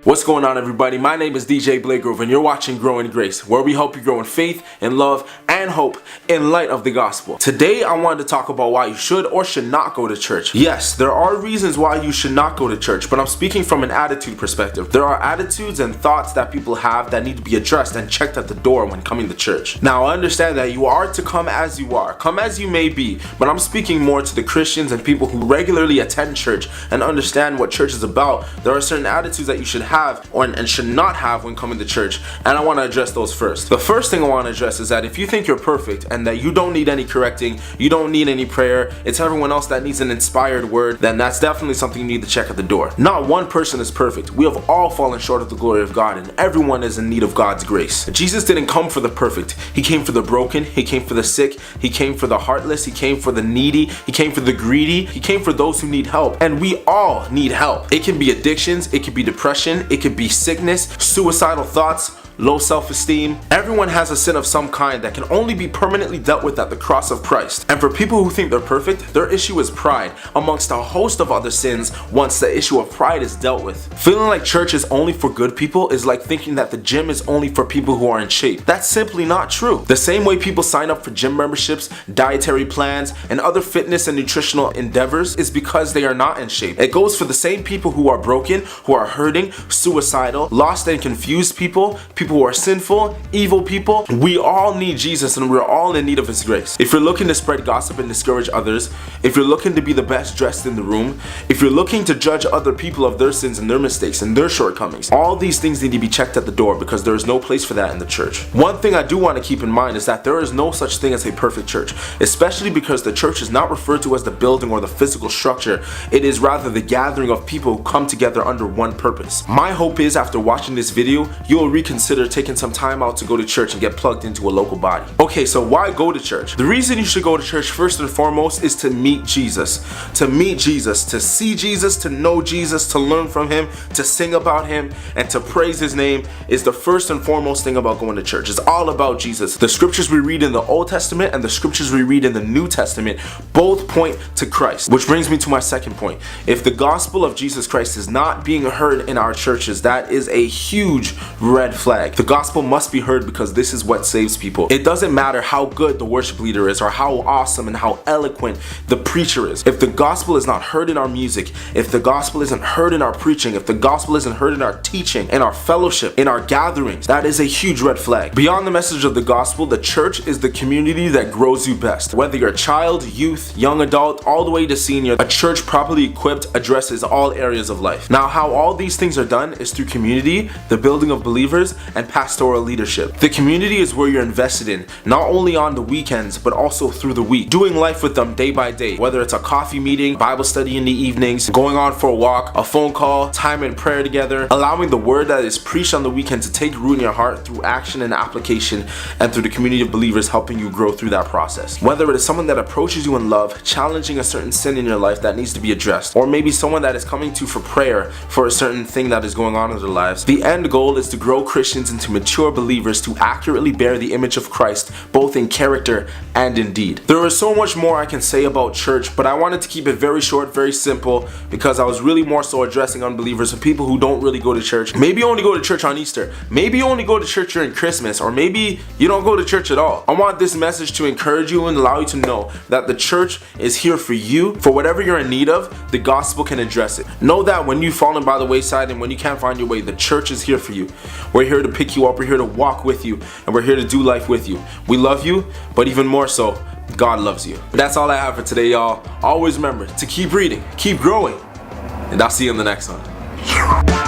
What's going on, everybody? My name is danieljblagrove and you're watching Grow in Grace, where we help you grow in faith, in love, and hope in light of the gospel. Today I wanted to talk about why you should or should not go to church. Yes, there are reasons why you should not go to church, but I'm speaking from an attitude perspective. There are attitudes and thoughts that people have that need to be addressed and checked at the door when coming to church. Now, I understand that you are to come as you are, come as you may be, but I'm speaking more to the Christians and people who regularly attend church and understand what church is about. There are certain attitudes that you should have and should not have when coming to church, and I want to address those first. The first thing I want to address is that if you think you're perfect and that you don't need any correcting, you don't need any prayer, it's everyone else that needs an inspired word, then that's definitely something you need to check at the door. Not one person is perfect. We have all fallen short of the glory of God, and everyone is in need of God's grace. Jesus didn't come for the perfect. He came for the broken, he came for the sick, he came for the heartless, he came for the needy, he came for the greedy, he came for those who need help, and we all need help. It can be addictions, it can be depression, it can be sickness, suicidal thoughts, low self-esteem. Everyone has a sin of some kind that can only be permanently dealt with at the cross of Christ. And for people who think they're perfect, their issue is pride, amongst a host of other sins once the issue of pride is dealt with. Feeling like church is only for good people is like thinking that the gym is only for people who are in shape. That's simply not true. The same way people sign up for gym memberships, dietary plans, and other fitness and nutritional endeavors is because they are not in shape. It goes for the same people who are broken, who are hurting, suicidal, lost and confused people who are sinful, evil people. We all need Jesus, and we're all in need of his grace. If you're looking to spread gossip and discourage others, if you're looking to be the best dressed in the room, if you're looking to judge other people of their sins and their mistakes and their shortcomings, all these things need to be checked at the door, because there is no place for that in the church. One thing I do want to keep in mind is that there is no such thing as a perfect church, especially because the church is not referred to as the building or the physical structure. It is rather the gathering of people who come together under one purpose. My hope is after watching this video, you'll reconsider taking some time out to go to church and get plugged into a local body. Okay, so why go to church? The reason you should go to church first and foremost is to meet Jesus. To meet Jesus, to see Jesus, to know Jesus, to learn from him, to sing about him, and to praise his name is the first and foremost thing about going to church. It's all about Jesus. The scriptures we read in the Old Testament and the scriptures we read in the New Testament both point to Christ. Which brings me to my second point. If the gospel of Jesus Christ is not being heard in our churches, that is a huge red flag. The gospel must be heard, because this is what saves people. It doesn't matter how good the worship leader is or how awesome and how eloquent the preacher is. If the gospel is not heard in our music, if the gospel isn't heard in our preaching, if the gospel isn't heard in our teaching, in our fellowship, in our gatherings, that is a huge red flag. Beyond the message of the gospel, the church is the community that grows you best. Whether you're a child, youth, young adult, all the way to senior, a church properly equipped addresses all areas of life. Now, how all these things are done is through community, the building of believers, and pastoral leadership. The community is where you're invested in, not only on the weekends, but also through the week, doing life with them day by day, whether it's a coffee meeting, Bible study in the evenings, going on for a walk, a phone call, time in prayer together, allowing the word that is preached on the weekend to take root in your heart through action and application, and through the community of believers helping you grow through that process. Whether it is someone that approaches you in love, challenging a certain sin in your life that needs to be addressed, or maybe someone that is coming to you for prayer for a certain thing that is going on in their lives, the end goal is to grow Christians into mature believers to accurately bear the image of Christ, both in character and in deed. There is so much more I can say about church, but I wanted to keep it very short, very simple, because I was really more so addressing unbelievers and people who don't really go to church. Maybe you only go to church on Easter, maybe you only go to church during Christmas, or maybe you don't go to church at all. I want this message to encourage you and allow you to know that the church is here for you. For whatever you're in need of, the gospel can address it. Know that when you've fallen by the wayside and when you can't find your way, the church is here for you. We're here to pick you up, we're here to walk with you, and we're here to do life with you. We love you, but even more so, God loves you. But that's all I have for today, y'all. Always remember to keep reading, keep growing, and I'll see you in the next one.